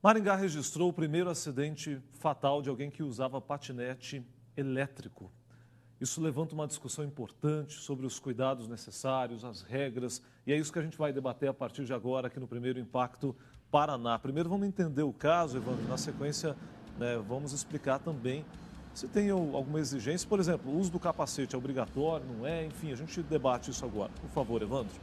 Maringá registrou o primeiro acidente fatal de alguém que usava patinete elétrico. Isso levanta uma discussão importante sobre os cuidados necessários, as regras, e é isso que a gente vai debater a partir de agora aqui no Primeiro Impacto Paraná. Primeiro vamos entender o caso, Evandro, na sequência vamos explicar também se tem alguma exigência. Por exemplo, o uso do capacete é obrigatório, não é? Enfim, a gente debate isso agora. Por favor, Evandro.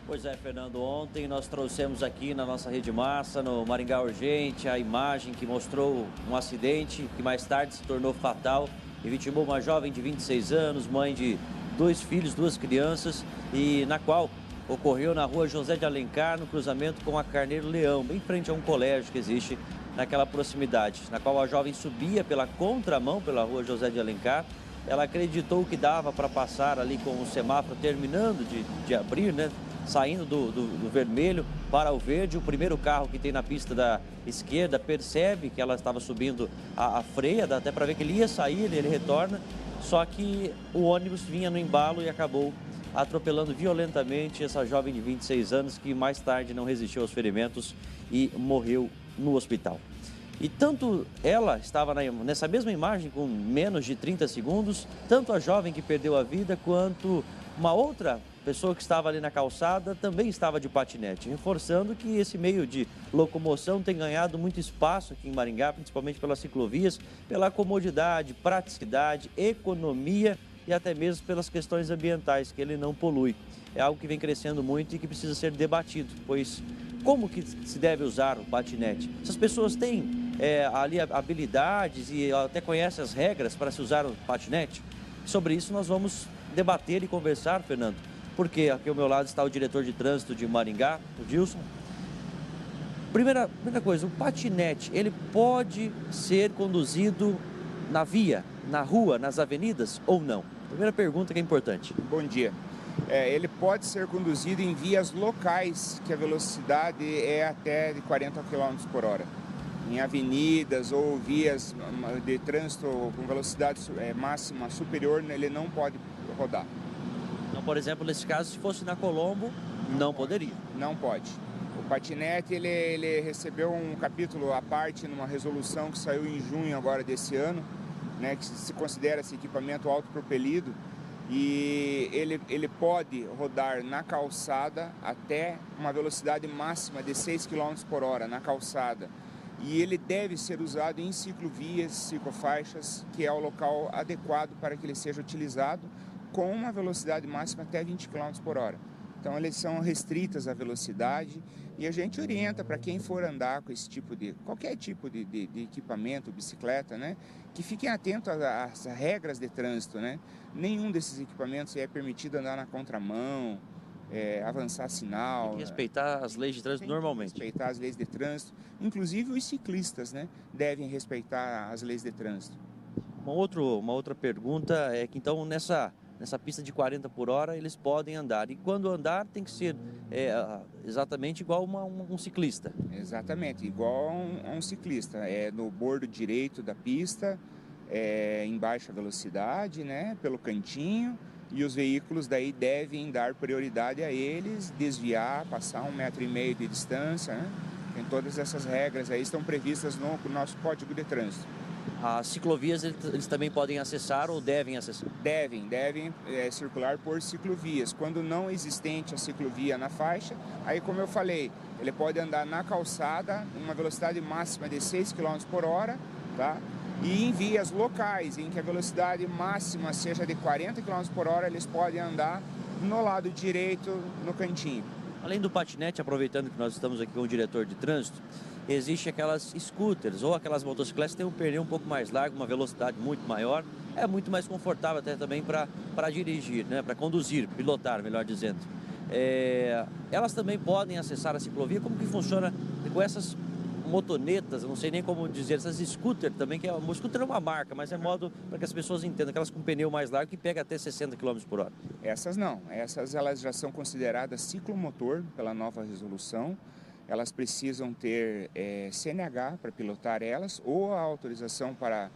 Pois é, Fernando, ontem nós trouxemos aqui na nossa Rede Massa, no Maringá Urgente, a imagem que mostrou um acidente que mais tarde se tornou fatal e vitimou uma jovem de 26 anos, mãe de 2 filhos, 2 crianças, e na qual ocorreu na rua José de Alencar, no cruzamento com a Carneiro Leão, bem frente a um colégio que existe naquela proximidade, na qual a jovem subia pela contramão pela rua José de Alencar. Ela acreditou que dava para passar ali com o semáforo terminando de abrir, né? Saindo do vermelho para o verde. O primeiro carro que tem na pista da esquerda percebe que ela estava subindo a freia, dá até para ver que ele ia sair, ele retorna, só que o ônibus vinha no embalo e acabou atropelando violentamente essa jovem de 26 anos que mais tarde não resistiu aos ferimentos e morreu no hospital. E tanto ela estava nessa mesma imagem com menos de 30 segundos, tanto a jovem que perdeu a vida quanto uma outra pessoa que estava ali na calçada também estava de patinete, reforçando que esse meio de locomoção tem ganhado muito espaço aqui em Maringá, principalmente pelas ciclovias, pela comodidade, praticidade, economia e até mesmo pelas questões ambientais, que ele não polui. É algo que vem crescendo muito e que precisa ser debatido, pois como que se deve usar o patinete? Essas pessoas têm ali habilidades e até conhecem as regras para se usar o patinete? Sobre isso nós vamos debater e conversar, Fernando, porque aqui ao meu lado está o diretor de trânsito de Maringá, o Dilson. Primeira coisa, o patinete, ele pode ser conduzido na via, na rua, nas avenidas ou não? Primeira pergunta que é importante. Bom dia. Ele pode ser conduzido em vias locais, que a velocidade é até de 40 km por hora. Em avenidas ou vias de trânsito com velocidade máxima superior, ele não pode rodar. Então, por exemplo, nesse caso, se fosse na Colombo, não poderia. Não pode. O patinete, ele recebeu um capítulo à parte numa resolução que saiu em junho agora desse ano, né, que se considera esse equipamento autopropelido, e ele pode rodar na calçada até uma velocidade máxima de 6 km por hora na calçada. E ele deve ser usado em ciclovias, ciclofaixas, que é o local adequado para que ele seja utilizado, com uma velocidade máxima até 20 km por hora. Então, eles são restritas à velocidade e a gente orienta para quem for andar com esse tipo qualquer tipo de equipamento, bicicleta, né? Que fiquem atentos às regras de trânsito, né? Nenhum desses equipamentos é permitido andar na contramão, avançar sinal. Tem que respeitar as leis de trânsito normalmente. Respeitar as leis de trânsito. Inclusive os ciclistas, né? Devem respeitar as leis de trânsito. Uma outra pergunta é que então nessa pista de 40 por hora eles podem andar. E quando andar tem que ser exatamente igual um ciclista. Exatamente, igual a um ciclista. É no bordo direito da pista, em baixa velocidade, né, pelo cantinho. E os veículos daí devem dar prioridade a eles, desviar, passar 1,5 metro de distância, né? Tem todas essas regras aí, estão previstas no nosso Código de Trânsito. As ciclovias eles também podem acessar ou devem acessar? Devem circular por ciclovias. Quando não existente a ciclovia na faixa, aí como eu falei, ele pode andar na calçada, uma velocidade máxima de 6 km por hora, tá? E em vias locais, em que a velocidade máxima seja de 40 km por hora, eles podem andar no lado direito, no cantinho. Além do patinete, aproveitando que nós estamos aqui com o diretor de trânsito, existe aquelas scooters ou aquelas motocicletas que têm um pneu um pouco mais largo, uma velocidade muito maior, é muito mais confortável até também para dirigir, né? Para conduzir, pilotar, melhor dizendo. Elas também podem acessar a ciclovia. Como que funciona com essas motonetas, eu não sei nem como dizer, essas scooters também, que o scooter é uma marca, mas é modo para que as pessoas entendam, aquelas com pneu mais largo que pega até 60 km por hora. Essas não, elas já são consideradas ciclomotor pela nova resolução. Elas precisam ter CNH para pilotar elas ou a autorização para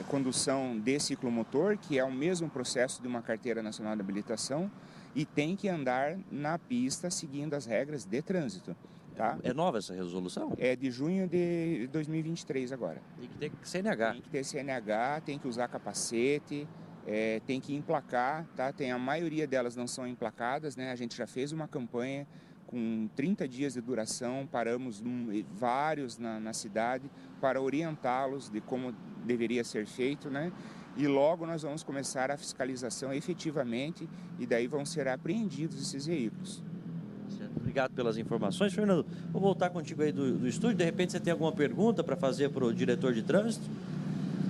condução de ciclomotor, que é o mesmo processo de uma carteira nacional de habilitação, e tem que andar na pista seguindo as regras de trânsito. Tá? É nova essa resolução? É de junho de 2023 agora. Tem que ter CNH. Tem que ter CNH, tem que usar capacete, tem que emplacar, tá? A maioria delas não são emplacadas, né? A gente já fez uma campanha com 30 dias de duração, paramos vários na cidade para orientá-los de como deveria ser feito, né? E logo nós vamos começar a fiscalização efetivamente e daí vão ser apreendidos esses veículos. Obrigado pelas informações. Fernando, vou voltar contigo aí do estúdio. De repente você tem alguma pergunta para fazer para o diretor de trânsito?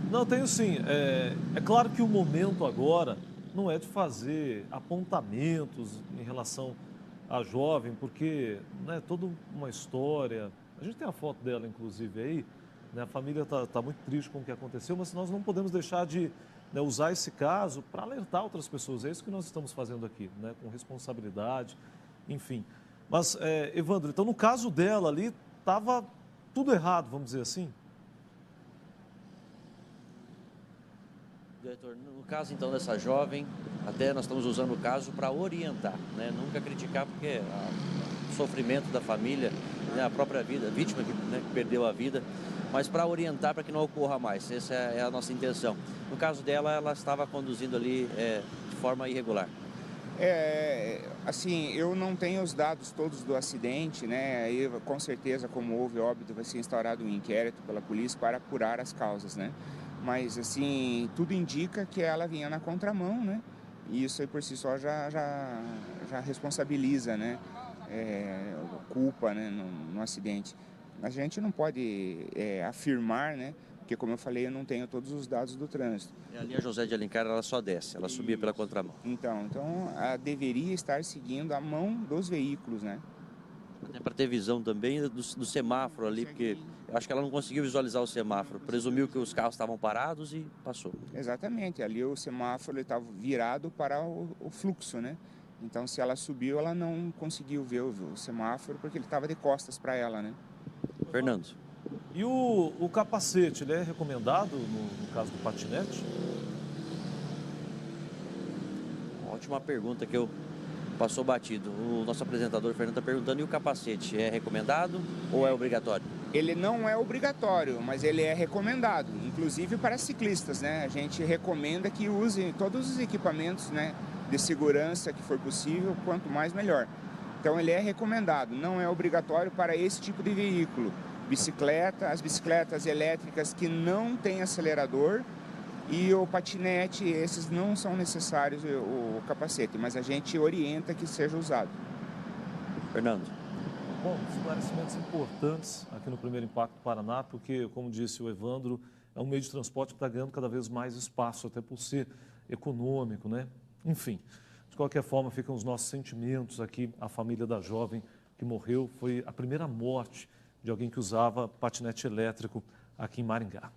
Não, tenho sim. É claro que o momento agora não é de fazer apontamentos em relação à jovem, porque né, toda uma história. A gente tem a foto dela, inclusive, aí. Né, a família está muito triste com o que aconteceu, mas nós não podemos deixar de usar esse caso para alertar outras pessoas. É isso que nós estamos fazendo aqui, né, com responsabilidade, enfim. Mas, Evandro, então no caso dela ali, estava tudo errado, vamos dizer assim? Diretor, no caso então dessa jovem, até nós estamos usando o caso para orientar, né? Nunca criticar, porque o sofrimento da família, né? A própria vida, a vítima que perdeu a vida, mas para orientar para que não ocorra mais. Essa é a nossa intenção. No caso dela, ela estava conduzindo ali de forma irregular. Assim, eu não tenho os dados todos do acidente, né? Aí, com certeza, como houve óbito, vai ser instaurado um inquérito pela polícia para apurar as causas, né? Mas, assim, tudo indica que ela vinha na contramão, né? E isso aí por si só já responsabiliza, né? Culpa, né? No acidente. A gente não pode afirmar, né? Porque, como eu falei, eu não tenho todos os dados do trânsito. E ali a José de Alencar, ela só desce, ela subia pela contramão. Então ela deveria estar seguindo a mão dos veículos, né? Até para ter visão também do semáforo ali, porque eu acho que ela não conseguiu visualizar o semáforo. Presumiu que os carros estavam parados e passou. Exatamente, ali o semáforo estava virado para o fluxo, né? Então, se ela subiu, ela não conseguiu ver o semáforo porque ele estava de costas para ela, né? Fernando. E o capacete, ele é recomendado no caso do patinete? Ótima pergunta que passou batido. O nosso apresentador, Fernando, está perguntando, e o capacete é recomendado ou é obrigatório? Ele não é obrigatório, mas ele é recomendado, inclusive para ciclistas, né? A gente recomenda que usem todos os equipamentos, né, de segurança que for possível, quanto mais melhor. Então ele é recomendado, não é obrigatório para esse tipo de veículo. As bicicletas elétricas que não têm acelerador e o patinete, esses não são necessários o capacete, mas a gente orienta que seja usado. Fernando. Bom, esclarecimentos importantes aqui no Primeiro Impacto Paraná, porque, como disse o Evandro, é um meio de transporte que está ganhando cada vez mais espaço, até por ser econômico, né? Enfim, de qualquer forma, ficam os nossos sentimentos aqui. A família da jovem que morreu foi a primeira morte de alguém que usava patinete elétrico aqui em Maringá.